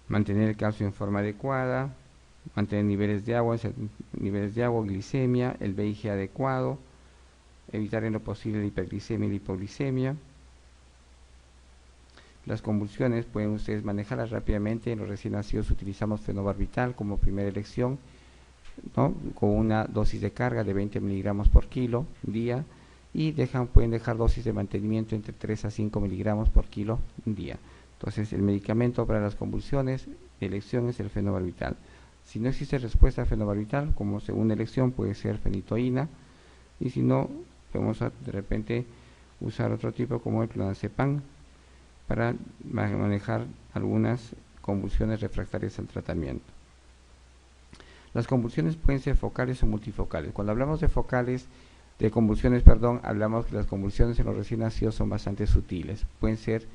mantener el calcio en forma adecuada, mantener niveles de agua, glicemia, el VIG adecuado, evitar en lo posible la hiperglicemia y la hipoglicemia. Las convulsiones pueden ustedes manejarlas rápidamente. En los recién nacidos utilizamos fenobarbital como primera elección, ¿no? Con una dosis de carga de 20 miligramos por kilo día, y pueden dejar dosis de mantenimiento entre 3 a 5 miligramos por kilo día. Entonces el medicamento para las convulsiones de elección es el fenobarbital. Si no existe respuesta a fenobarbital, como segunda elección puede ser fenitoína, y si no, podemos de repente usar otro tipo como el clonazepam para manejar algunas convulsiones refractarias al tratamiento. Las convulsiones pueden ser focales o multifocales. Cuando hablamos de convulsiones, hablamos que las convulsiones en los recién nacidos son bastante sutiles. Pueden ser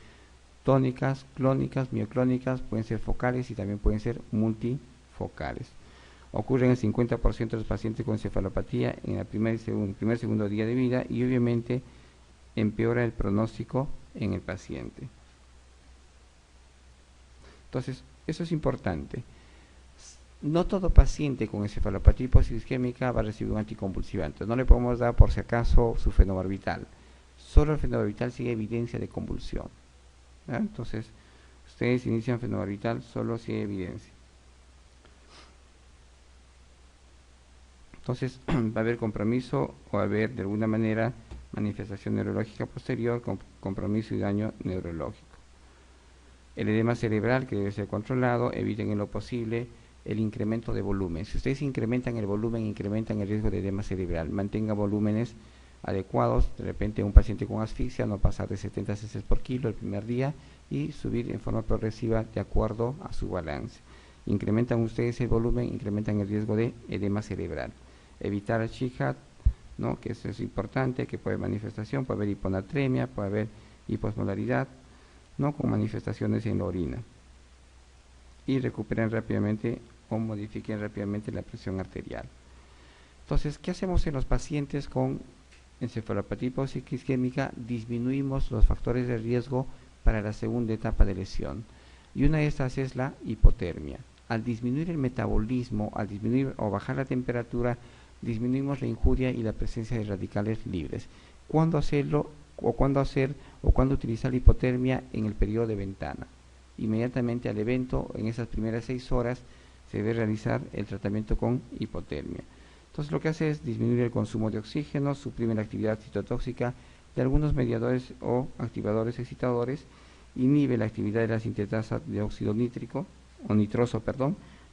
tónicas, clónicas, mioclónicas, pueden ser focales y también pueden ser multifocales. Ocurre en el 50% de los pacientes con encefalopatía en el primer y segundo día de vida, y obviamente empeora el pronóstico en el paciente. Entonces, eso es importante. No todo paciente con encefalopatía hiposisquémica va a recibir un anticonvulsivante. No le podemos dar por si acaso su fenobarbital. Solo el fenobarbital sigue evidencia de convulsión, ¿ya? Entonces, ustedes inician fenobarbital solo si hay evidencia. Entonces, va a haber compromiso o va a haber de alguna manera manifestación neurológica posterior con compromiso y daño neurológico. El edema cerebral, que debe ser controlado, eviten en lo posible el incremento de volumen. Si ustedes incrementan el volumen, incrementan el riesgo de edema cerebral. Mantenga volúmenes adecuados. De repente un paciente con asfixia, no pasar de 70 cc por kilo el primer día y subir en forma progresiva de acuerdo a su balance. Incrementan ustedes el volumen, incrementan el riesgo de edema cerebral. Evitar el SHIHAD, ¿no? Que eso es importante, que puede haber manifestación, puede haber hiponatremia, puede haber hiposmolaridad, ¿no? Con manifestaciones en la orina. Y recuperen rápidamente o modifiquen rápidamente la presión arterial. Entonces, ¿qué hacemos en los pacientes con encefalopatía hiposisquémica? Disminuimos los factores de riesgo para la segunda etapa de lesión. Y una de estas es la hipotermia. Al disminuir el metabolismo, al disminuir o bajar la temperatura, disminuimos la injuria y la presencia de radicales libres. ¿Cuándo hacerlo? ¿Cuándo utilizar la hipotermia? En el periodo de ventana. Inmediatamente al evento, en esas primeras 6 horas, se debe realizar el tratamiento con hipotermia. Entonces lo que hace es disminuir el consumo de oxígeno, suprime la actividad citotóxica de algunos mediadores o activadores excitadores, inhibe la actividad de la sintetasa de óxido nítrico, o nitroso,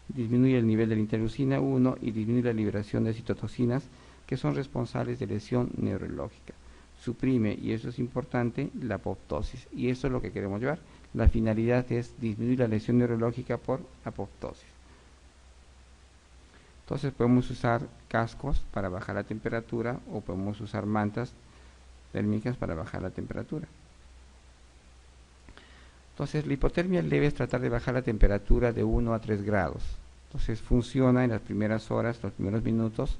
disminuye el nivel de la interleucina 1 y disminuye la liberación de citotoxinas que son responsables de lesión neurológica. Suprime, y eso es importante, la apoptosis, y eso es lo que queremos llevar. La finalidad es disminuir la lesión neurológica por apoptosis. Entonces podemos usar cascos para bajar la temperatura o podemos usar mantas térmicas para bajar la temperatura. Entonces la hipotermia leve es tratar de bajar la temperatura de 1 a 3 grados. Entonces funciona en las primeras horas, los primeros minutos,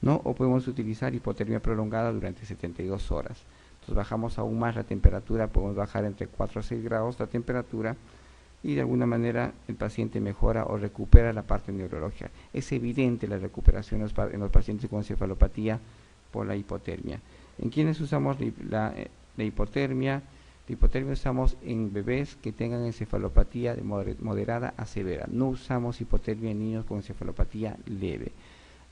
¿no? O podemos utilizar hipotermia prolongada durante 72 horas. Entonces bajamos aún más la temperatura, podemos bajar entre 4 a 6 grados la temperatura y de alguna manera el paciente mejora o recupera la parte neurológica. Es evidente la recuperación en los pacientes con encefalopatía por la hipotermia. ¿En quiénes usamos la hipotermia? La hipotermia usamos en bebés que tengan encefalopatía de moderada a severa. No usamos hipotermia en niños con encefalopatía leve.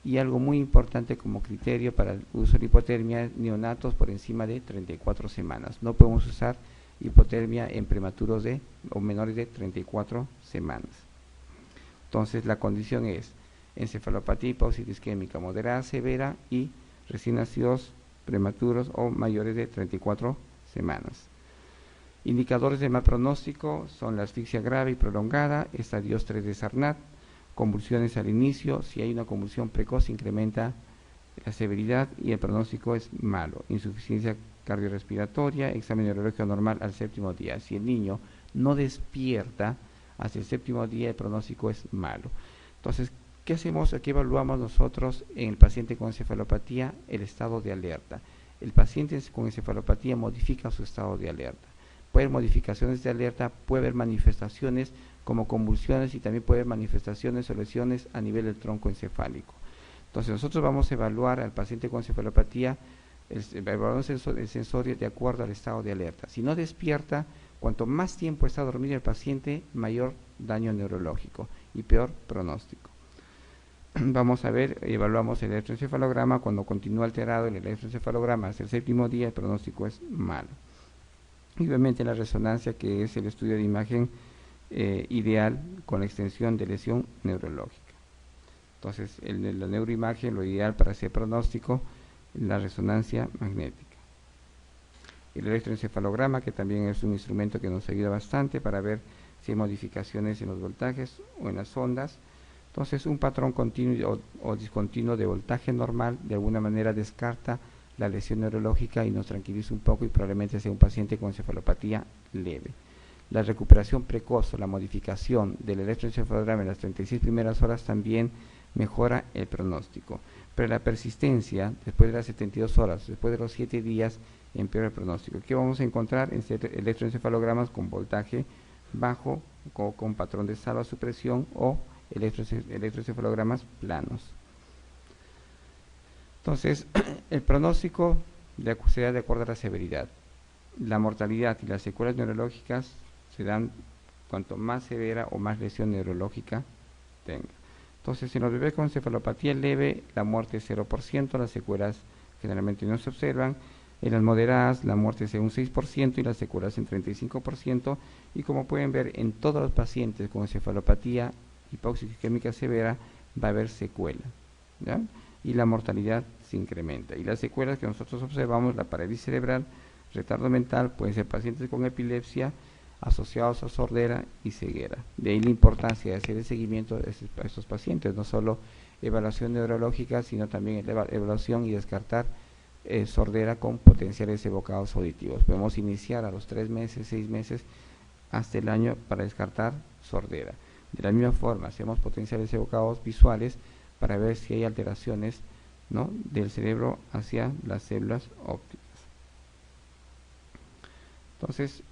Y algo muy importante como criterio para el uso de hipotermia es neonatos por encima de 34 semanas. No podemos usar hipotermia en prematuros o menores de 34 semanas. Entonces la condición es encefalopatía hiposisquémica moderada a severa y recién nacidos prematuros o mayores de 34 semanas. Indicadores de mal pronóstico son la asfixia grave y prolongada, estadios 3 de Sarnat, convulsiones al inicio. Si hay una convulsión precoz incrementa la severidad y el pronóstico es malo. Insuficiencia cardiorrespiratoria, examen neurológico normal al 7º día. Si el niño no despierta hasta el 7º día, el pronóstico es malo. Entonces, ¿qué hacemos? Aquí evaluamos nosotros en el paciente con encefalopatía el estado de alerta. El paciente con encefalopatía modifica su estado de alerta. puede haber modificaciones de alerta, puede haber manifestaciones como convulsiones y también puede haber manifestaciones o lesiones a nivel del tronco encefálico. Entonces nosotros vamos a evaluar al paciente con encefalopatía, evaluamos el sensorio de acuerdo al estado de alerta. Si no despierta, cuanto más tiempo está dormido el paciente, mayor daño neurológico y peor pronóstico. Vamos a ver, evaluamos el electroencefalograma. Cuando continúa alterado el electroencefalograma hasta el 7.º día, el pronóstico es malo. Y obviamente la resonancia, que es el estudio de imagen ideal con la extensión de lesión neurológica. Entonces, la neuroimagen, lo ideal para hacer pronóstico, la resonancia magnética. El electroencefalograma, que también es un instrumento que nos ayuda bastante para ver si hay modificaciones en los voltajes o en las ondas. Entonces, un patrón continuo o discontinuo de voltaje normal de alguna manera descarta la lesión neurológica y nos tranquiliza un poco, y probablemente sea un paciente con encefalopatía leve. La recuperación precoz o la modificación del electroencefalograma en las 36 primeras horas también mejora el pronóstico, pero la persistencia después de las 72 horas, después de los 7 días, empeora el pronóstico. ¿Qué vamos a encontrar? En electroencefalogramas con voltaje bajo, con patrón de salvasupresión, o electroencefalogramas planos. Entonces, el pronóstico será de acuerdo a la severidad. La mortalidad y las secuelas neurológicas se dan cuanto más severa o más lesión neurológica tenga. Entonces, en los bebés con encefalopatía leve, la muerte es 0%, las secuelas generalmente no se observan. En las moderadas, la muerte es en un 6% y las secuelas en 35%. Y como pueden ver, en todos los pacientes con encefalopatía hipóxica isquémica severa va a haber secuela, ¿ya? Y la mortalidad se incrementa. Y las secuelas que nosotros observamos, la parálisis cerebral, retardo mental, pueden ser pacientes con epilepsia asociados a sordera y ceguera. De ahí la importancia de hacer el seguimiento a estos pacientes, no solo evaluación neurológica, sino también evaluación y descartar sordera con potenciales evocados auditivos. Podemos iniciar a los 3 meses, 6 meses, hasta el año para descartar sordera. De la misma forma, hacemos potenciales evocados visuales para ver si hay alteraciones, ¿no?, del cerebro hacia las células ópticas. Entonces,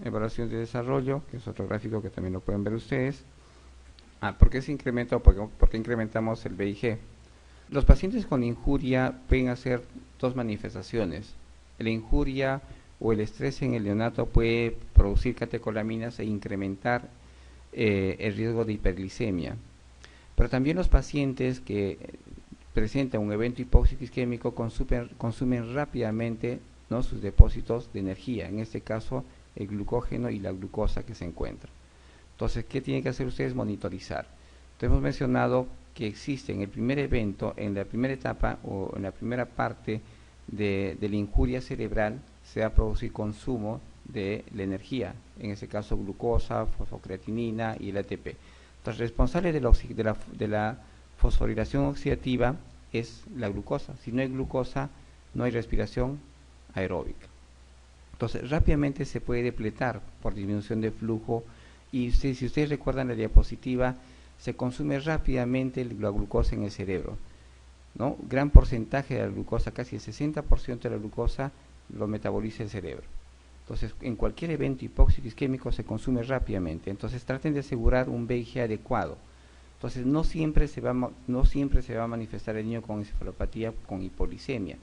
evaluación de desarrollo, que es otro gráfico que también lo pueden ver ustedes. ¿Por qué se incrementa o por qué incrementamos el VIG? Los pacientes con injuria pueden hacer dos manifestaciones. La injuria o el estrés en el neonato puede producir catecolaminas e incrementar el riesgo de hiperglicemia. Pero también los pacientes que presentan un evento hipóxico isquémico consumen rápidamente, ¿no?, sus depósitos de energía, en este caso el glucógeno y la glucosa que se encuentran. Entonces, ¿qué tienen que hacer ustedes? Monitorizar. Entonces, hemos mencionado que existe en el primer evento, en la primera etapa o en la primera parte de la injuria cerebral, se va a producir consumo de la energía, en este caso glucosa, fosfocreatinina y el ATP. Entonces, responsable de la fosforilación oxidativa es la glucosa. Si no hay glucosa, no hay respiración aeróbica. Entonces, rápidamente se puede depletar por disminución de flujo, y si ustedes recuerdan la diapositiva, se consume rápidamente la glucosa en el cerebro, ¿no? Gran porcentaje de la glucosa, casi el 60% de la glucosa, lo metaboliza el cerebro. Entonces, en cualquier evento hipóxico isquémico se consume rápidamente. Entonces, traten de asegurar un VIG adecuado. Entonces, no siempre se va a manifestar el niño con encefalopatía con hipoglicemia.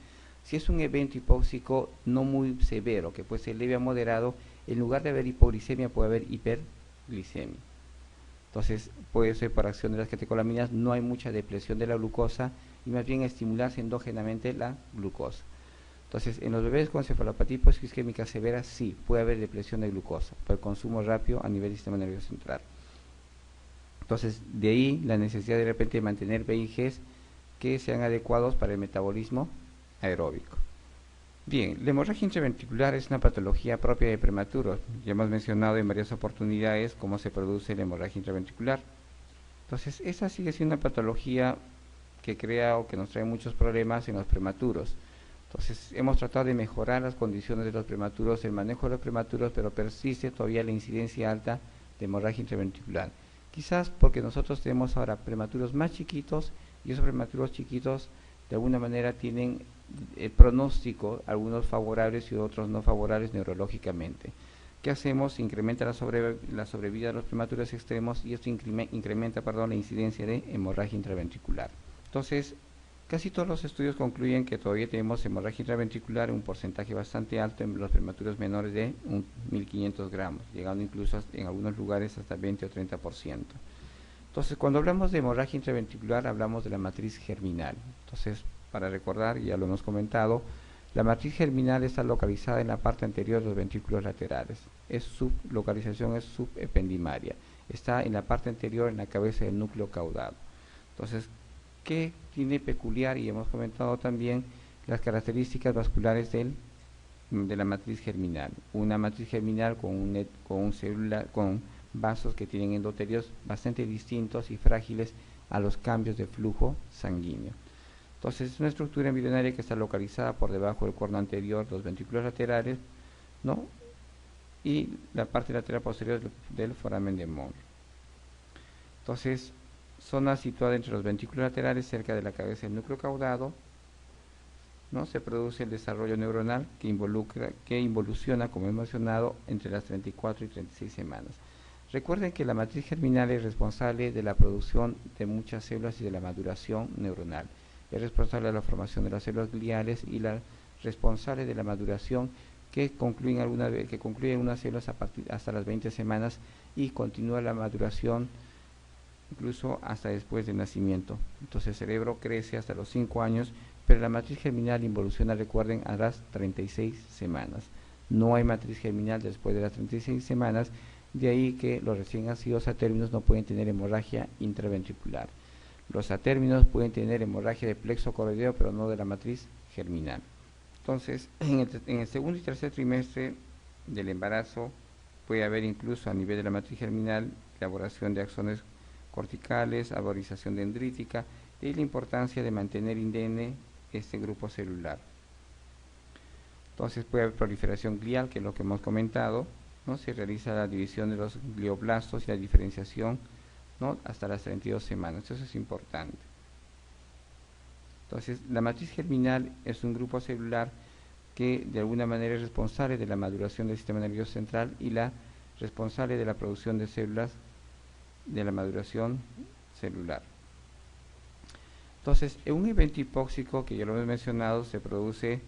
Si es un evento hipóxico no muy severo, que puede ser leve a moderado, en lugar de haber hipoglicemia puede haber hiperglicemia. Entonces, puede ser por acción de las catecolaminas, no hay mucha depresión de la glucosa y más bien estimularse endógenamente la glucosa. Entonces, en los bebés con encefalopatía hipóxica isquémica severa sí puede haber depresión de glucosa por el consumo rápido a nivel del sistema nervioso central. Entonces, de ahí la necesidad de repente de mantener VIGs que sean adecuados para el metabolismo aeróbico. Bien, la hemorragia intraventricular es una patología propia de prematuros. Ya hemos mencionado en varias oportunidades cómo se produce la hemorragia intraventricular. Entonces, esa sigue siendo una patología que crea o que nos trae muchos problemas en los prematuros. Entonces, hemos tratado de mejorar las condiciones de los prematuros, el manejo de los prematuros, pero persiste todavía la incidencia alta de hemorragia intraventricular. Quizás porque nosotros tenemos ahora prematuros más chiquitos, y esos prematuros chiquitos de alguna manera tienen el pronóstico, algunos favorables y otros no favorables neurológicamente. ¿qué hacemos? Incrementa la sobrevida de los prematuros extremos y esto incrementa la incidencia de hemorragia intraventricular. Entonces, casi todos los estudios concluyen que todavía tenemos hemorragia intraventricular en un porcentaje bastante alto en los prematuros menores de 1.500 gramos, llegando incluso en algunos lugares hasta 20 o 30%. Entonces, cuando hablamos de hemorragia intraventricular, hablamos de la matriz germinal. Entonces, para recordar, ya lo hemos comentado, la matriz germinal está localizada en la parte anterior de los ventrículos laterales. Localización es subependimaria. Está en la parte anterior, en la cabeza del núcleo caudado. Entonces, ¿qué tiene peculiar? Y hemos comentado también las características vasculares de la matriz germinal. Una matriz germinal con vasos que tienen endotelios bastante distintos y frágiles a los cambios de flujo sanguíneo. Entonces, es una estructura embrionaria que está localizada por debajo del cuerno anterior, los ventrículos laterales, ¿no? Y la parte lateral posterior del foramen de Monro. Entonces, zona situada entre los ventrículos laterales, cerca de la cabeza del núcleo caudado, ¿no? Se produce el desarrollo neuronal que involuciona, como hemos mencionado, entre las 34 y 36 semanas. Recuerden que la matriz germinal es responsable de la producción de muchas células y de la maduración neuronal. Es responsable de la formación de las células gliales y la responsable de la maduración que concluyen unas células hasta las 20 semanas y continúa la maduración incluso hasta después del nacimiento. Entonces el cerebro crece hasta los 5 años, pero la matriz germinal involuciona, recuerden, a las 36 semanas. No hay matriz germinal después de las 36 semanas, de ahí que los recién nacidos atérminos no pueden tener hemorragia intraventricular. Los atérminos pueden tener hemorragia de plexo coroideo, pero no de la matriz germinal. Entonces, en el segundo y tercer trimestre del embarazo puede haber incluso a nivel de la matriz germinal elaboración de axones corticales, arborización dendrítica, y la importancia de mantener indemne este grupo celular. Entonces puede haber proliferación glial, que es lo que hemos comentado, ¿no? Se realiza la división de los glioblastos y la diferenciación, ¿no? Hasta las 32 semanas, eso es importante. Entonces, la matriz germinal es un grupo celular que de alguna manera es responsable de la maduración del sistema nervioso central y la responsable de la producción de células de la maduración celular. Entonces, en un evento hipóxico, que ya lo hemos mencionado, se produce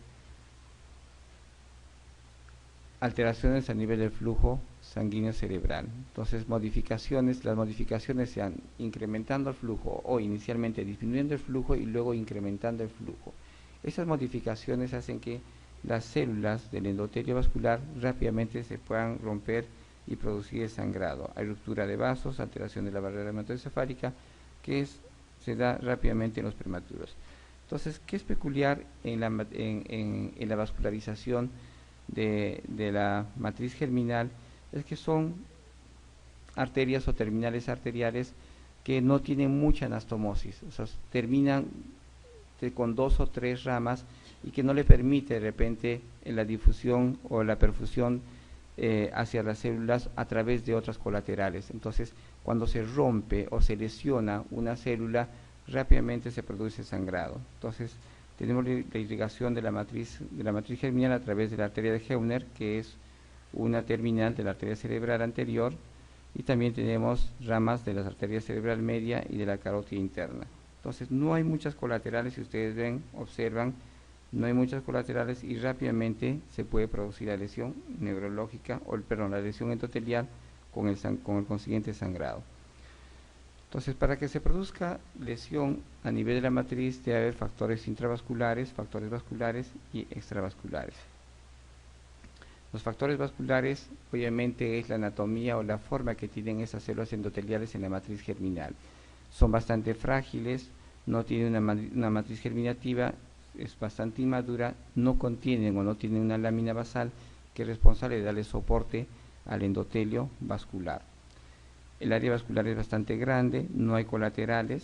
alteraciones a nivel del flujo sanguíneo cerebral. Entonces, las modificaciones sean incrementando el flujo o inicialmente disminuyendo el flujo y luego incrementando el flujo. Esas modificaciones hacen que las células del endotelio vascular rápidamente se puedan romper y producir el sangrado. Hay ruptura de vasos, alteración de la barrera hematoencefálica, que se da rápidamente en los prematuros. Entonces, ¿qué es peculiar en la vascularización de la matriz germinal? Es que son arterias o terminales arteriales que no tienen mucha anastomosis, o sea, terminan con 2 o 3 ramas y que no le permite de repente la difusión o la perfusión hacia las células a través de otras colaterales. Entonces, cuando se rompe o se lesiona una célula, rápidamente se produce sangrado. Entonces, tenemos la irrigación de la matriz germinal a través de la arteria de Heuner, que es una terminal de la arteria cerebral anterior, y también tenemos ramas de la arteria cerebral media y de la carótida interna. Entonces, no hay muchas colaterales, si ustedes observan, no hay muchas colaterales y rápidamente se puede producir la lesión neurológica, la lesión endotelial con el consiguiente sangrado. Entonces, para que se produzca lesión a nivel de la matriz debe haber factores intravasculares, factores vasculares y extravasculares. Los factores vasculares, obviamente, es la anatomía o la forma que tienen esas células endoteliales en la matriz germinal. Son bastante frágiles, no tienen una matriz germinativa, es bastante inmadura, no contienen o no tienen una lámina basal que es responsable de darle soporte al endotelio vascular. El área vascular es bastante grande, no hay colaterales,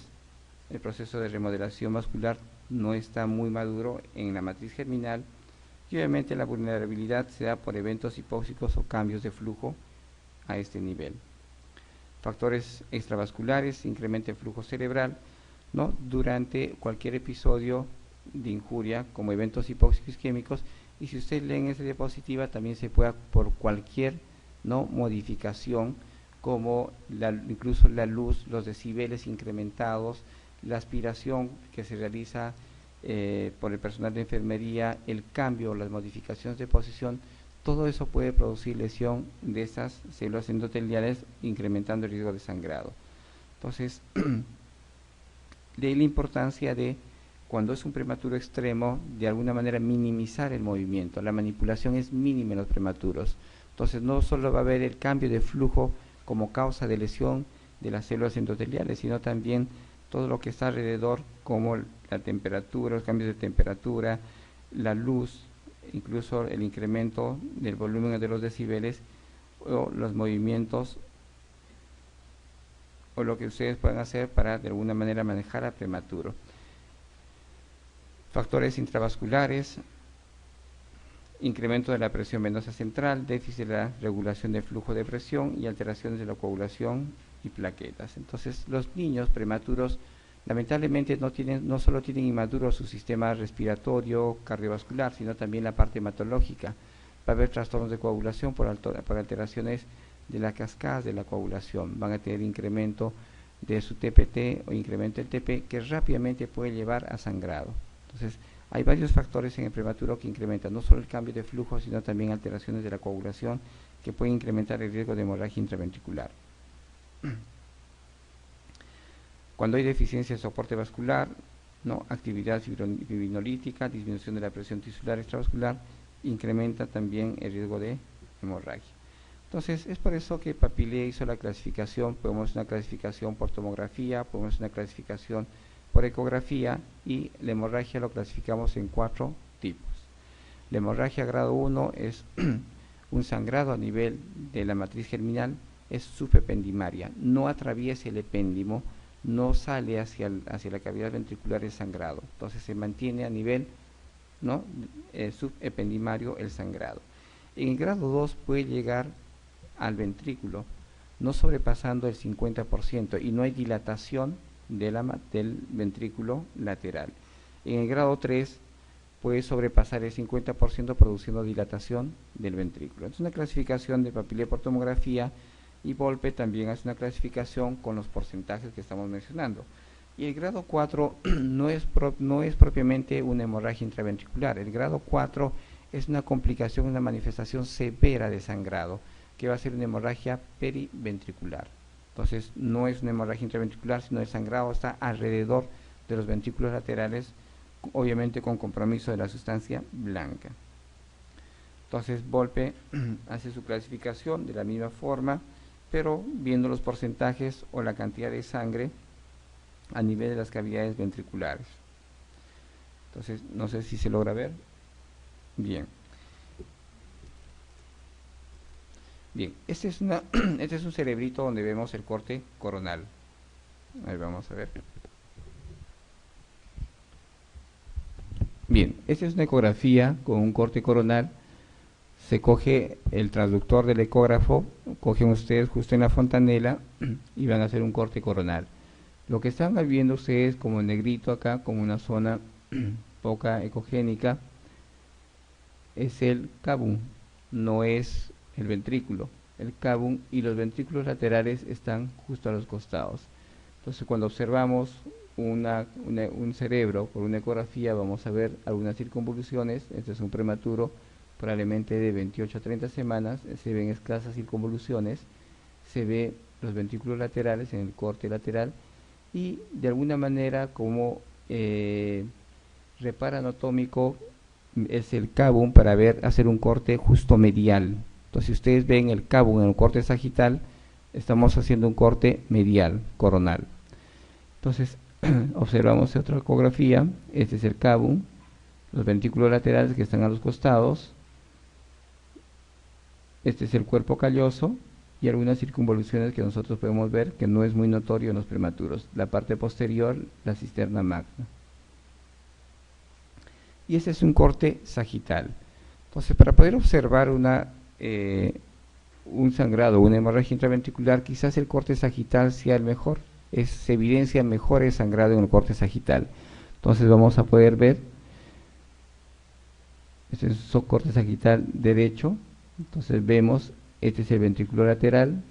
el proceso de remodelación vascular no está muy maduro en la matriz germinal y obviamente la vulnerabilidad se da por eventos hipóxicos o cambios de flujo a este nivel. Factores extravasculares, incrementa el flujo cerebral, ¿no? Durante cualquier episodio de injuria como eventos hipóxicos isquémicos, y si ustedes leen esa diapositiva también se puede por cualquier ¿no?, modificación, como incluso la luz, los decibeles incrementados, la aspiración que se realiza por el personal de enfermería, el cambio, las modificaciones de posición, todo eso puede producir lesión de estas células endoteliales, incrementando el riesgo de sangrado. Entonces, de ahí la importancia de, cuando es un prematuro extremo, de alguna manera minimizar el movimiento. La manipulación es mínima en los prematuros. Entonces, no solo va a haber el cambio de flujo como causa de lesión de las células endoteliales, sino también todo lo que está alrededor, como la temperatura, los cambios de temperatura, la luz, incluso el incremento del volumen de los decibeles, o los movimientos, o lo que ustedes puedan hacer para de alguna manera manejar al prematuro. Factores intravasculares, incremento de la presión venosa central, déficit de la regulación del flujo de presión y alteraciones de la coagulación y plaquetas. Entonces, los niños prematuros lamentablemente no solo tienen inmaduro su sistema respiratorio, cardiovascular, sino también la parte hematológica. Va a haber trastornos de coagulación por alteraciones de las cascadas de la coagulación. Van a tener incremento de su TPT o incremento del TP, que rápidamente puede llevar a sangrado. Entonces, hay varios factores en el prematuro que incrementan no solo el cambio de flujo, sino también alteraciones de la coagulación que pueden incrementar el riesgo de hemorragia intraventricular. Cuando hay deficiencia de soporte vascular, ¿no?, actividad fibrinolítica, disminución de la presión tisular extravascular, incrementa también el riesgo de hemorragia. Entonces, es por eso que Papilé hizo la clasificación. Podemos hacer una clasificación por tomografía, podemos hacer una clasificación por ecografía, y la hemorragia lo clasificamos en 4 tipos. La hemorragia grado 1 es un sangrado a nivel de la matriz germinal, es subependimaria, no atraviesa el epéndimo, no sale hacia la cavidad ventricular el sangrado, entonces se mantiene a nivel, ¿no?, subependimario el sangrado. En el grado 2 puede llegar al ventrículo, no sobrepasando el 50%, y no hay dilatación del ventrículo lateral. En el grado 3 puede sobrepasar el 50%, produciendo dilatación del ventrículo. Es una clasificación de Papilé por tomografía, y Volpe también hace una clasificación con los porcentajes que estamos mencionando. Y el grado 4 no es propiamente una hemorragia intraventricular. El grado 4 es una complicación, una manifestación severa de sangrado, que va a ser una hemorragia periventricular. Entonces, no es una hemorragia intraventricular, sino el sangrado está alrededor de los ventrículos laterales, obviamente con compromiso de la sustancia blanca. Entonces, Volpe hace su clasificación de la misma forma, pero viendo los porcentajes o la cantidad de sangre a nivel de las cavidades ventriculares. Entonces, no sé si se logra ver. Bien. Bien, este es un cerebrito donde vemos el corte coronal. Ahí vamos a ver. Bien, esta es una ecografía con un corte coronal. Se coge el transductor del ecógrafo, cogen ustedes justo en la fontanela y van a hacer un corte coronal. Lo que están viendo ustedes como negrito acá, como una zona poca ecogénica, es el cabum, no es el ventrículo. El cabum y los ventrículos laterales están justo a los costados. Entonces, cuando observamos un cerebro por una ecografía, vamos a ver algunas circunvoluciones. Este es un prematuro, probablemente de 28 a 30 semanas, se ven escasas circunvoluciones, se ve los ventrículos laterales en el corte lateral, y de alguna manera, como reparo anatómico, es el cabum para hacer un corte justo medial. Entonces, si ustedes ven el cabum en el corte sagital, estamos haciendo un corte medial, coronal. Entonces, observamos otra ecografía. Este es el cabum, los ventrículos laterales que están a los costados. Este es el cuerpo calloso y algunas circunvoluciones que nosotros podemos ver, que no es muy notorio en los prematuros. La parte posterior, la cisterna magna. Y este es un corte sagital. Entonces, para poder observar un sangrado, una hemorragia intraventricular, quizás el corte sagital sea el mejor. Se evidencia mejor el sangrado en el corte sagital. Entonces vamos a poder ver, este es un corte sagital derecho. Entonces vemos este es el ventrículo lateral,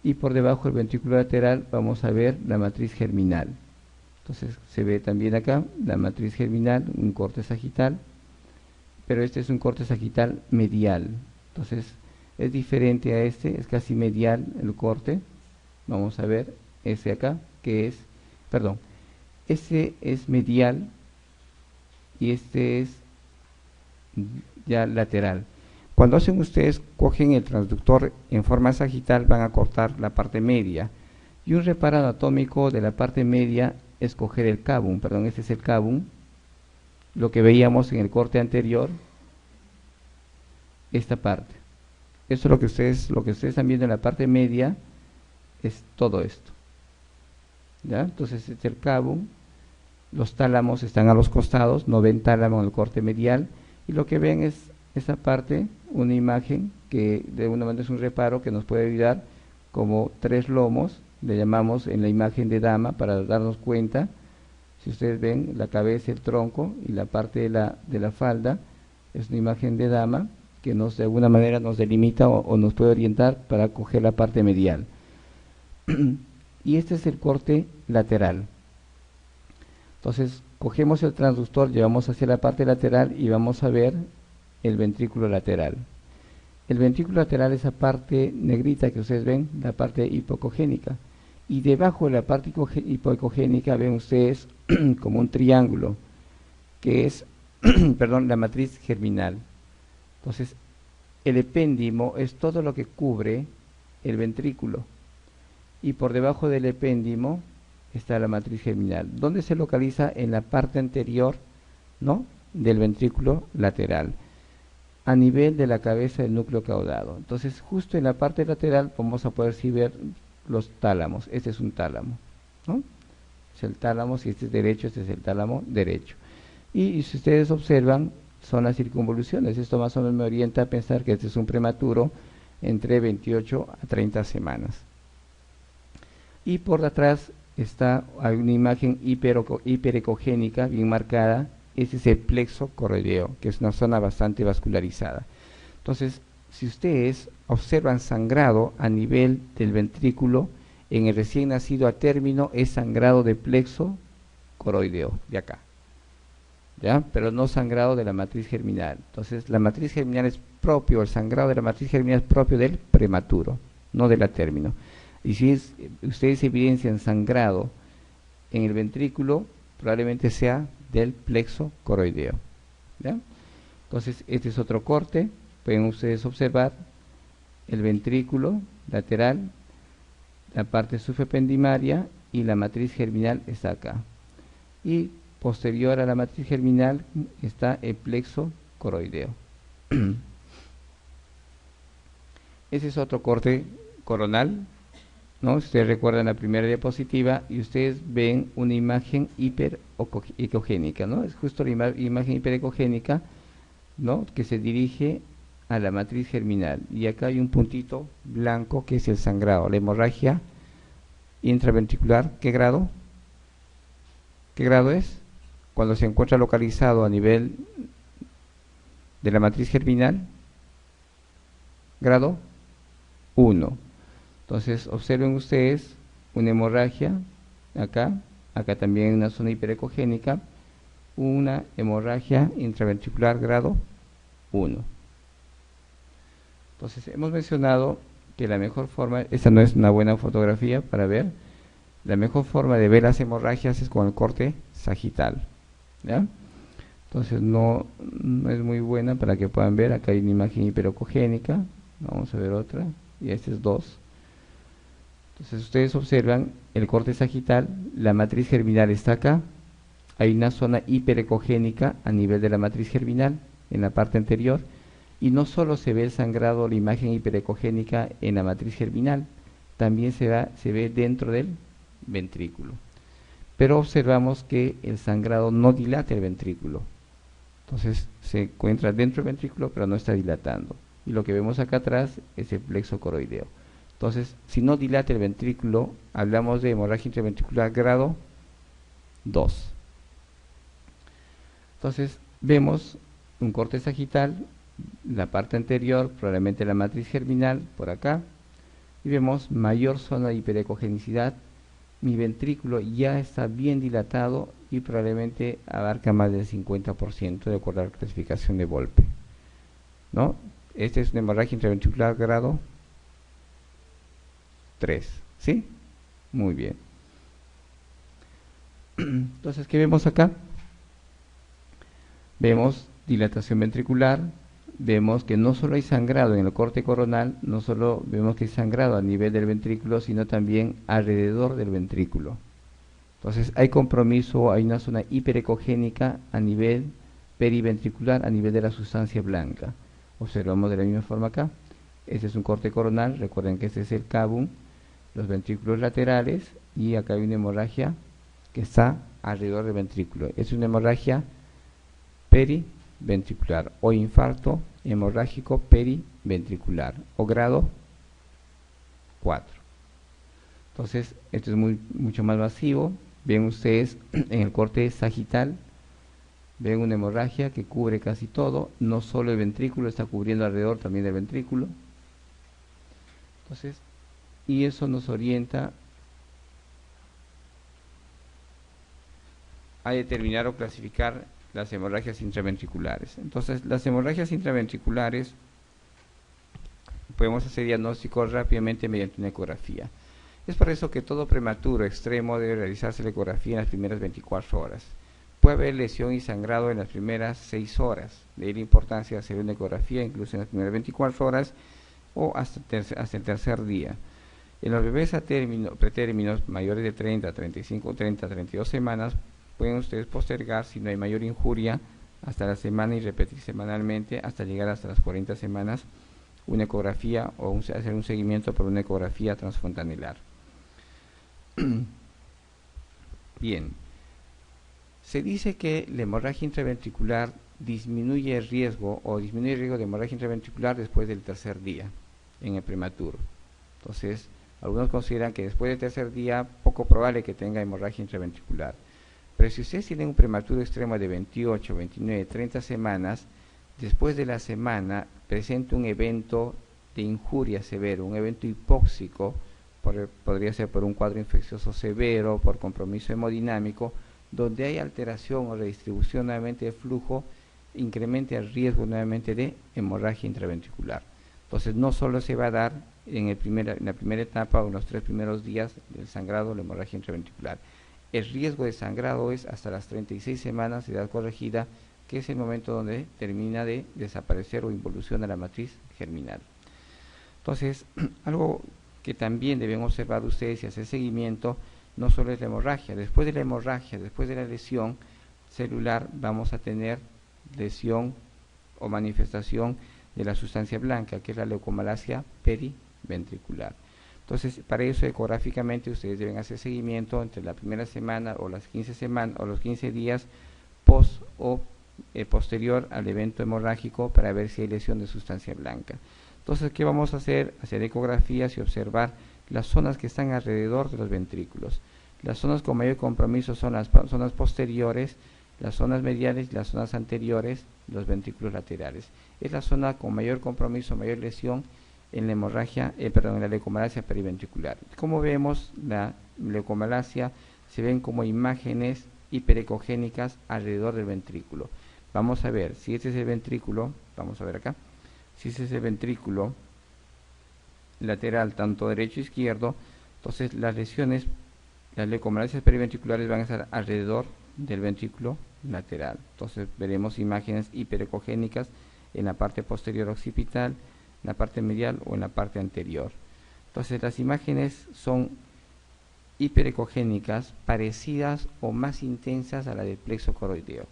y por debajo del ventrículo lateral vamos a ver la matriz germinal. Entonces se ve también acá la matriz germinal, un corte sagital, pero este es un corte sagital medial. Entonces es diferente a este, es casi medial el corte. Vamos a ver ese acá, que es, perdón, este es medial y este es ya lateral. Cuando hacen ustedes, cogen el transductor en forma sagital, van a cortar la parte media. Y un reparo anatómico de la parte media es coger el cabum, perdón, este es el cabum, lo que veíamos en el corte anterior, esta parte. Eso es lo que ustedes están viendo en la parte media, es todo esto. ¿Ya? Entonces este es el cabum, los tálamos están a los costados, no ven tálamo en el corte medial, y lo que ven es esta parte, una imagen que de alguna manera es un reparo que nos puede ayudar, como 3 lomos, le llamamos en la imagen de dama para darnos cuenta. Si ustedes ven la cabeza, el tronco y la parte de la falda, es una imagen de dama que nos de alguna manera nos delimita o nos puede orientar para coger la parte medial. Y este es el corte lateral. Entonces cogemos el transductor, llevamos hacia la parte lateral y vamos a ver el ventrículo lateral. El ventrículo lateral es esa parte negrita que ustedes ven, la parte hipocogénica. Y debajo de la parte hipocogénica ven ustedes como un triángulo, que es perdón, la matriz germinal. Entonces, el epéndimo es todo lo que cubre el ventrículo. Y por debajo del epéndimo está la matriz germinal, donde se localiza en la parte anterior, ¿no?, del ventrículo lateral, a nivel de la cabeza del núcleo caudado. Entonces, justo en la parte lateral vamos a poder ver los tálamos. Este es un tálamo, ¿no? Es el tálamo, si este es derecho, este es el tálamo derecho. Y si ustedes observan, son las circunvoluciones. Esto más o menos me orienta a pensar que este es un prematuro entre 28 a 30 semanas. Y por atrás hay una imagen hiperecogénica bien marcada. Ese es el plexo coroideo, que es una zona bastante vascularizada. Entonces, si ustedes observan sangrado a nivel del ventrículo, en el recién nacido a término es sangrado de plexo coroideo, de acá, ¿ya? Pero no sangrado de la matriz germinal. Entonces, la matriz germinal es propio, el sangrado de la matriz germinal es propio del prematuro, no del a término. Y si ustedes evidencian sangrado en el ventrículo, probablemente sea del plexo coroideo, ¿ya? Entonces este es otro corte. Pueden ustedes observar el ventrículo lateral, la parte subependimaria y la matriz germinal está acá. Y posterior a la matriz germinal está el plexo coroideo. Ese es otro corte coronal, ¿no? Ustedes recuerdan la primera diapositiva y ustedes ven una imagen hiperecogénica, ¿no? Es justo la imagen hiperecogénica, ¿no?, que se dirige a la matriz germinal. Y acá hay un puntito blanco que es el sangrado, la hemorragia intraventricular. ¿Qué grado? ¿Qué grado es? Cuando se encuentra localizado a nivel de la matriz germinal. Grado 1. Entonces observen ustedes una hemorragia acá también una zona hiperecogénica, una hemorragia intraventricular grado 1. Entonces hemos mencionado que la mejor forma, esta no es una buena fotografía para ver, la mejor forma de ver las hemorragias es con el corte sagital, ¿ya? Entonces no es muy buena para que puedan ver. Acá hay una imagen hiperecogénica, vamos a ver otra, y este es 2. Entonces ustedes observan el corte sagital, la matriz germinal está acá, hay una zona hiperecogénica a nivel de la matriz germinal en la parte anterior, y no solo se ve el sangrado, la imagen hiperecogénica en la matriz germinal, también se ve dentro del ventrículo. Pero observamos que el sangrado no dilata el ventrículo, entonces se encuentra dentro del ventrículo pero no está dilatando, y lo que vemos acá atrás es el plexo coroideo. Entonces, si no dilata el ventrículo, hablamos de hemorragia intraventricular grado 2. Entonces, vemos un corte sagital, la parte anterior, probablemente la matriz germinal, por acá, y vemos mayor zona de hiperecogenicidad. Mi ventrículo ya está bien dilatado y probablemente abarca más del 50% de acuerdo a la clasificación de Volpe, ¿no? Esta es una hemorragia intraventricular grado 3, ¿sí? Muy bien. Entonces, ¿qué vemos acá? Vemos dilatación ventricular, vemos que no solo hay sangrado en el corte coronal, no solo vemos que hay sangrado a nivel del ventrículo, sino también alrededor del ventrículo. Entonces hay compromiso, hay una zona hiperecogénica a nivel periventricular, a nivel de la sustancia blanca. Observamos de la misma forma acá. Este es un corte coronal, recuerden que este es el cabum, los ventrículos laterales, y acá hay una hemorragia que está alrededor del ventrículo. Es una hemorragia periventricular o infarto hemorrágico periventricular o grado 4. Entonces, esto es mucho más masivo. Ven ustedes en el corte sagital, ven una hemorragia que cubre casi todo, no solo el ventrículo, está cubriendo alrededor también del ventrículo. Entonces, y eso nos orienta a determinar o clasificar las hemorragias intraventriculares. Entonces, las hemorragias intraventriculares podemos hacer diagnóstico rápidamente mediante una ecografía. Es por eso que todo prematuro extremo debe realizarse la ecografía en las primeras 24 horas. Puede haber lesión y sangrado en las primeras 6 horas. De ahí la importancia de hacer una ecografía incluso en las primeras 24 horas o hasta el tercer día. En los bebés a pretérminos mayores de 30, 35, 30, 32 semanas, pueden ustedes postergar, si no hay mayor injuria, hasta la semana y repetir semanalmente hasta llegar hasta las 40 semanas una ecografía o hacer un seguimiento por una ecografía transfontanelar. Bien, se dice que la hemorragia intraventricular disminuye el riesgo de hemorragia intraventricular después del tercer día en el prematuro. Entonces, algunos consideran que después del tercer día poco probable que tenga hemorragia intraventricular. Pero si ustedes tienen un prematuro extremo de 28, 29, 30 semanas, después de la semana presenta un evento de injuria severo, un evento hipóxico, podría ser por un cuadro infeccioso severo, por compromiso hemodinámico, donde hay alteración o redistribución nuevamente de flujo, incrementa el riesgo nuevamente de hemorragia intraventricular. Entonces no solo se va a dar en la primera etapa o en los 3 primeros días del sangrado la hemorragia intraventricular. El riesgo de sangrado es hasta las 36 semanas de edad corregida, que es el momento donde termina de desaparecer o involuciona la matriz germinal. Entonces, algo que también deben observar ustedes y hacer seguimiento, no solo es la hemorragia. Después de la hemorragia, después de la lesión celular, vamos a tener lesión o manifestación de la sustancia blanca, que es la leucomalacia periventricular. Entonces, para eso ecográficamente ustedes deben hacer seguimiento entre la primera semana o las 15 semanas o los 15 días post o posterior al evento hemorrágico para ver si hay lesión de sustancia blanca. Entonces, ¿qué vamos a hacer? Hacer ecografías y observar las zonas que están alrededor de los ventrículos. Las zonas con mayor compromiso son las zonas posteriores, las zonas mediales y las zonas anteriores, los ventrículos laterales. Es la zona con mayor compromiso, mayor lesión en la hemorragia, en la leucomalacia periventricular. Como vemos, la leucomalacia se ven como imágenes hiperecogénicas alrededor del ventrículo. Vamos a ver si este es el ventrículo, vamos a ver acá, si este es el ventrículo lateral, tanto derecho e izquierdo, entonces las lesiones, las leucomalacias periventriculares van a estar alrededor del ventrículo lateral. Entonces veremos imágenes hiperecogénicas en la parte posterior occipital, en la parte medial o en la parte anterior. Entonces las imágenes son hiperecogénicas parecidas o más intensas a la del plexo coroideo.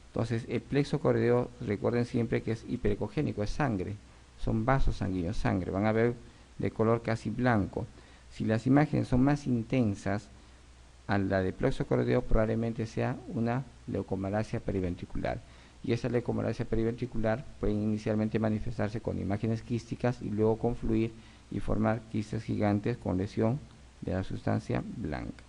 Entonces el plexo coroideo, recuerden siempre que es hiperecogénico, es sangre, son vasos sanguíneos, sangre, van a ver de color casi blanco. Si las imágenes son más intensas a la del plexo coroideo, probablemente sea una leucomalacia periventricular. Y esa leucomalacia periventricular puede inicialmente manifestarse con imágenes quísticas y luego confluir y formar quistes gigantes con lesión de la sustancia blanca.